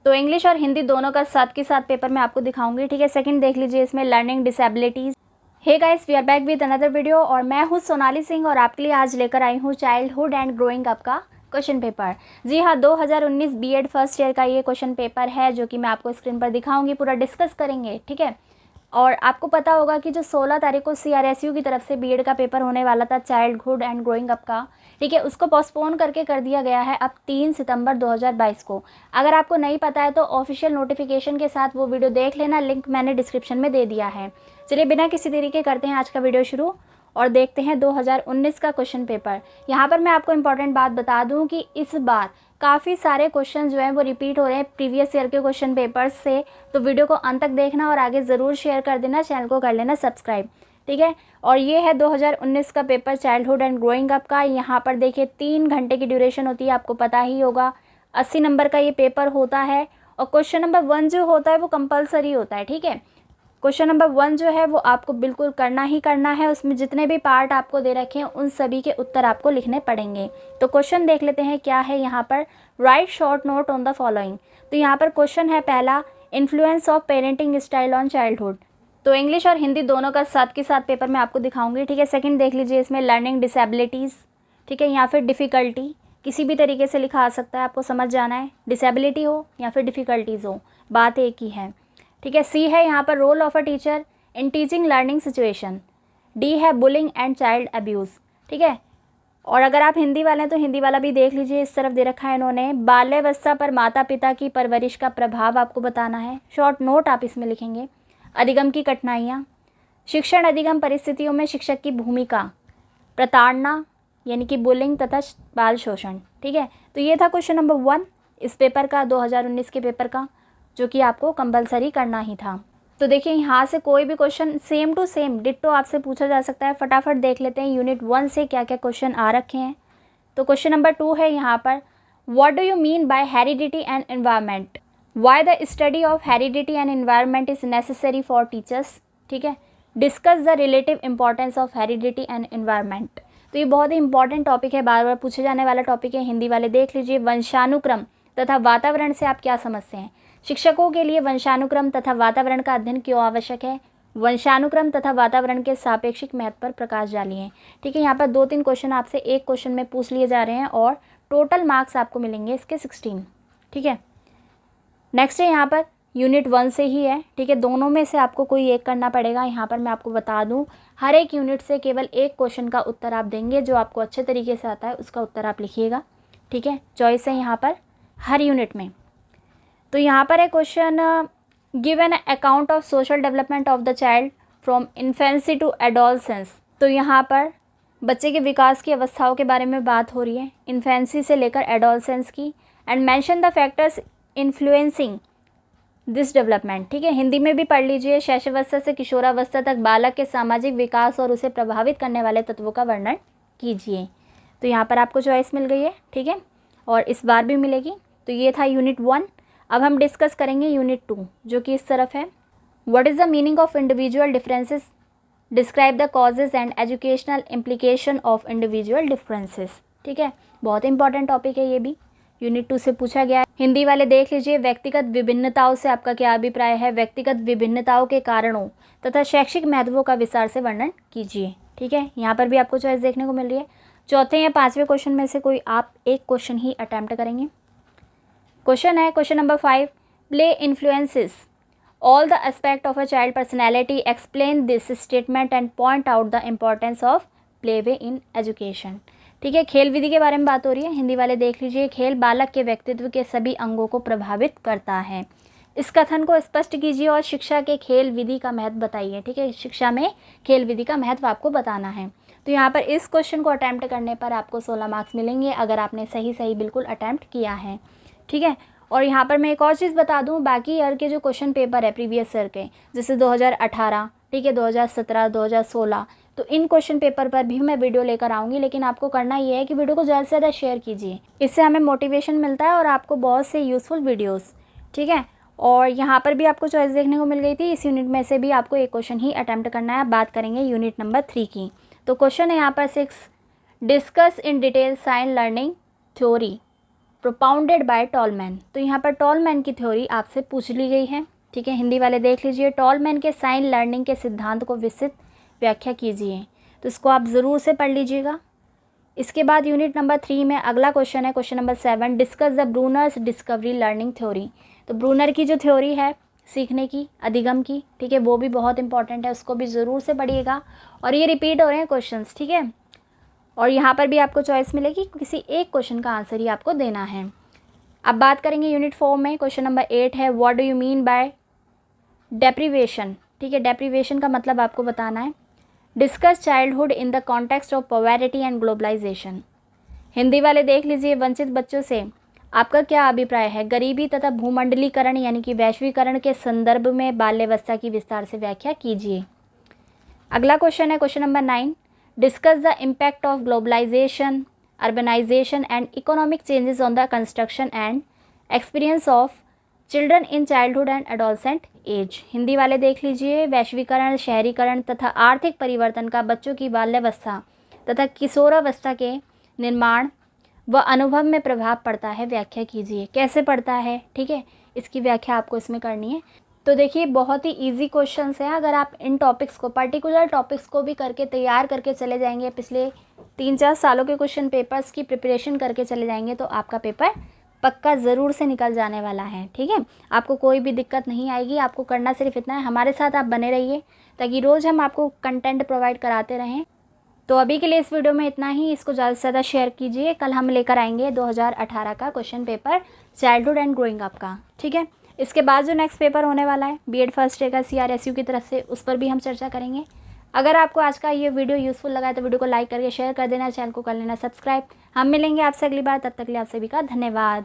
तो इंग्लिश और हिंदी दोनों का साथ के साथ पेपर मैं आपको दिखाऊंगी, ठीक है। सेकंड देख लीजिए इसमें learning disabilities. Hey guys, we are back with another video और मैं हूँ सोनाली सिंह और आपके लिए आज लेकर आई हूँ चाइल्डहुड एंड ग्रोइंग अप का क्वेश्चन पेपर। जी हाँ, 2019 बीएड फर्स्ट ईयर का ये क्वेश्चन पेपर है जो कि मैं आपको स्क्रीन पर दिखाऊंगी, पूरा डिस्कस करेंगे, ठीक है। और आपको पता होगा कि जो 16 तारीख को CRSU की तरफ से बीएड का पेपर होने वाला था चाइल्डहुड एंड ग्रोइंग अप का, ठीक है, उसको पोस्टपोन करके कर दिया गया है अब 3 सितंबर 2022 को। अगर आपको नहीं पता है तो ऑफिशियल नोटिफिकेशन के साथ वो वीडियो देख लेना, लिंक मैंने डिस्क्रिप्शन में दे दिया है। चलिए बिना किसी देरी के करते हैं आज का वीडियो शुरू और देखते हैं 2019 का क्वेश्चन पेपर। यहाँ पर मैं आपको इम्पॉर्टेंट बात बता दूँ कि इस बार काफ़ी सारे क्वेश्चन जो हैं वो रिपीट हो रहे हैं प्रीवियस ईयर के क्वेश्चन पेपर्स से, तो वीडियो को अंत तक देखना और आगे ज़रूर शेयर कर देना, चैनल को कर लेना सब्सक्राइब, ठीक है। और ये है 2019 का paper childhood and growing up का। यहाँ पर देखिए 3 घंटे की ड्यूरेशन होती है, आपको पता ही होगा। 80 नंबर का ये पेपर होता है और क्वेश्चन नंबर 1 जो होता है वो कंपलसरी होता है, ठीक है। क्वेश्चन नंबर 1 जो है वो आपको बिल्कुल करना ही करना है। उसमें जितने भी पार्ट आपको दे रखे हैं उन सभी के उत्तर आपको लिखने पड़ेंगे। तो क्वेश्चन देख लेते हैं क्या है यहाँ पर। Right short note on the following. तो यहाँ पर क्वेश्चन है पहला, influence of parenting style on childhood. तो इंग्लिश और हिंदी दोनों का साथ के साथ पेपर मैं आपको दिखाऊंगी, ठीक है। सेकंड देख लीजिए इसमें लर्निंग डिसेबिलिटीज़, ठीक है, या फिर डिफ़िकल्टी, किसी भी तरीके से लिखा आ सकता है, आपको समझ जाना है। डिसेबिलिटी हो या फिर डिफ़िकल्टीज़ हो, बात एक ही है, ठीक है। सी है यहाँ पर role of a teacher in teaching learning situation. D है बुलिंग एंड चाइल्ड अब्यूज़, ठीक है। और अगर आप हिंदी वाले हैं तो हिंदी वाला भी देख लीजिए, इस तरफ दे रखा है इन्होंने, बाल्यावस्था पर माता पिता की परवरिश का प्रभाव आपको बताना है। शॉर्ट नोट आप इसमें लिखेंगे। अधिगम की कठिनाइयाँ, शिक्षण अधिगम परिस्थितियों में शिक्षक की भूमिका, प्रताड़ना यानी कि बुलिंग तथा बाल शोषण, ठीक है। तो ये था क्वेश्चन नंबर 1 इस पेपर का, 2019 के पेपर का, जो कि आपको कंपलसरी करना ही था। तो देखिए यहाँ से कोई भी question same to same ditto आपसे पूछा जा सकता है। फटाफट देख लेते हैं यूनिट 1 से क्या क्या क्वेश्चन आ रखे हैं। तो क्वेश्चन नंबर 2 है यहाँ पर, what do you mean bye heredity and environment, why the study of heredity and environment is necessary for teachers, ठीक है। Discuss the relative importance of heredity and environment. तो ये बहुत ही इंपॉर्टेंट टॉपिक है, बार बार पूछे जाने वाला टॉपिक है। हिंदी वाले देख लीजिए, वंशानुक्रम तथा वातावरण से आप क्या समझते हैं। शिक्षकों के लिए वंशानुक्रम तथा वातावरण का अध्ययन क्यों आवश्यक है। वंशानुक्रम तथा वातावरण के सापेक्षिक महत्व पर प्रकाश डालिए, ठीक है। यहाँ पर 2-3 क्वेश्चन आपसे एक क्वेश्चन में पूछ लिए जा रहे हैं और टोटल मार्क्स आपको मिलेंगे इसके 16, ठीक है। नेक्स्ट है यहाँ पर यूनिट 1 से ही है, ठीक है। दोनों में से आपको कोई एक करना पड़ेगा। यहाँ पर मैं आपको बता दूँ, हर एक यूनिट से केवल एक क्वेश्चन का उत्तर आप देंगे, जो आपको अच्छे तरीके से आता है उसका उत्तर आप लिखिएगा, ठीक है। चॉइस है यहाँ पर हर यूनिट में। तो यहाँ पर है question, give an account of social development of the child from infancy to adolescence. तो यहाँ पर बच्चे के विकास की अवस्थाओं के बारे में बात हो रही है, इन्फेंसी से लेकर एडोलसेंस की। And mention the factors influencing this development, ठीक है। हिंदी में भी पढ़ लीजिए, शैशवावस्था से किशोरावस्था तक बालक के सामाजिक विकास और उसे प्रभावित करने वाले तत्वों का वर्णन कीजिए। तो यहाँ पर आपको चॉइस मिल गई है, ठीक है, और इस बार भी मिलेगी। तो ये था यूनिट 1। अब हम डिस्कस करेंगे यूनिट 2, जो कि इस तरफ है। What is the meaning of individual differences, describe the causes and educational implication of individual differences, ठीक है। बहुत इंपॉर्टेंट टॉपिक है ये भी, यूनिट 2 से पूछा गया है। हिंदी वाले देख लीजिए, व्यक्तिगत विभिन्नताओं से आपका क्या अभिप्राय है, व्यक्तिगत विभिन्नताओं के कारणों तथा शैक्षिक महत्वों का विस्तार से वर्णन कीजिए, ठीक है। यहाँ पर भी आपको चॉइस देखने को मिल रही है। चौथे या 5वें क्वेश्चन में से कोई आप एक क्वेश्चन ही अटैम्प्ट करेंगे। क्वेश्चन है question number 5, play influences all the aspect of a child personality, explain this statement and point out the importance of play way in education, ठीक है। खेल विधि के बारे में बात हो रही है। हिंदी वाले देख लीजिए, खेल बालक के व्यक्तित्व के सभी अंगों को प्रभावित करता है। इस कथन को स्पष्ट कीजिए और शिक्षा के खेल विधि का महत्व बताइए, ठीक है। शिक्षा में खेल विधि का महत्व आपको बताना है। तो यहाँ पर इस क्वेश्चन को अटैम्प्ट करने पर आपको 16 मार्क्स मिलेंगे, अगर आपने सही बिल्कुल अटैम्प्ट किया है, ठीक है। और यहाँ पर मैं एक और चीज़ बता दूँ, बाकी ईयर के जो क्वेश्चन पेपर है प्रीवियस ईयर के, जैसे 2018, ठीक है, 2017, 2016, तो इन क्वेश्चन पेपर पर भी मैं वीडियो लेकर आऊँगी। लेकिन आपको करना ये है कि वीडियो को ज़्यादा से ज़्यादा शेयर कीजिए, इससे हमें मोटिवेशन मिलता है और आपको बहुत से यूज़फुल वीडियोज़, ठीक है। और यहाँ पर भी आपको चॉइस देखने को मिल गई थी, इस यूनिट में से भी आपको एक क्वेश्चन ही अटैम्प्ट करना है। बात करेंगे यूनिट नंबर 3 की। तो क्वेश्चन है यहाँ पर 6, discuss in detail sign learning theory propounded by Tolman. तो यहाँ पर टॉलमैन की थ्योरी आपसे पूछ ली गई है, ठीक है। हिंदी वाले देख लीजिए, टॉलमैन के साइन लर्निंग के सिद्धांत को विस्तृत व्याख्या कीजिए। तो इसको आप ज़रूर से पढ़ लीजिएगा। इसके बाद यूनिट नंबर 3 में अगला क्वेश्चन है, question number 7, discuss the Brunner's discovery learning theory. तो ब्रूनर की जो थ्योरी है सीखने की, अधिगम की, ठीक है, वो भी बहुत इंपॉर्टेंट है, उसको भी ज़रूर से पढ़िएगा। और ये रिपीट हो रहे हैं क्वेश्चंस, ठीक है। और यहाँ पर भी आपको चॉइस मिलेगी, किसी एक क्वेश्चन का आंसर ही आपको देना है। अब बात करेंगे यूनिट 4 में, क्वेश्चन नंबर 8 है, what do you mean by deprivation, ठीक है। डेप्रीवेशन का मतलब आपको बताना है। Discuss childhood in the context of poverty and globalisation. Hindi वाले देख लीजिए, वंचित बच्चों से आपका क्या अभिप्राय है, गरीबी तथा भूमंडलीकरण यानी कि वैश्वीकरण के संदर्भ में बाल्यावस्था की विस्तार से व्याख्या कीजिए। अगला क्वेश्चन है question number 9, discuss the impact of globalisation, urbanisation and economic changes on the construction and experience of children in childhood and adolescent age. Hindi वाले देख लीजिए, वैश्वीकरण, शहरीकरण तथा आर्थिक परिवर्तन का बच्चों की बाल्यावस्था तथा किशोरावस्था के निर्माण व अनुभव में प्रभाव पड़ता है, व्याख्या कीजिए। कैसे पड़ता है, ठीक है, इसकी व्याख्या आपको इसमें करनी है। तो देखिए, बहुत ही इजी क्वेश्चंस हैं। अगर आप इन टॉपिक्स को, पर्टिकुलर टॉपिक्स को भी करके तैयार करके चले जाएंगे, पिछले 3-4 सालों के क्वेश्चन पेपर्स की प्रिपरेशन करके चले जाएंगे, तो आपका पेपर पक्का ज़रूर से निकल जाने वाला है, ठीक है। आपको कोई भी दिक्कत नहीं आएगी। आपको करना सिर्फ इतना है, हमारे साथ आप बने रहिए ताकि रोज़ हम आपको कंटेंट प्रोवाइड कराते रहें। तो अभी के लिए इस वीडियो में इतना ही। इसको ज़्यादा से ज़्यादा शेयर कीजिए। कल हम लेकर आएंगे 2018 का question paper childhood and growing up का, ठीक है। इसके बाद जो नेक्स्ट पेपर होने वाला है बीएड फर्स्ट ईयर का CRSU की तरफ से, उस पर भी हम चर्चा करेंगे। अगर आपको आज का ये वीडियो यूज़फुल लगा है तो वीडियो को लाइक करके शेयर कर देना, चैनल को कर लेना सब्सक्राइब। हम मिलेंगे आपसे अगली बार, तब तक के लिए आप सभी का धन्यवाद।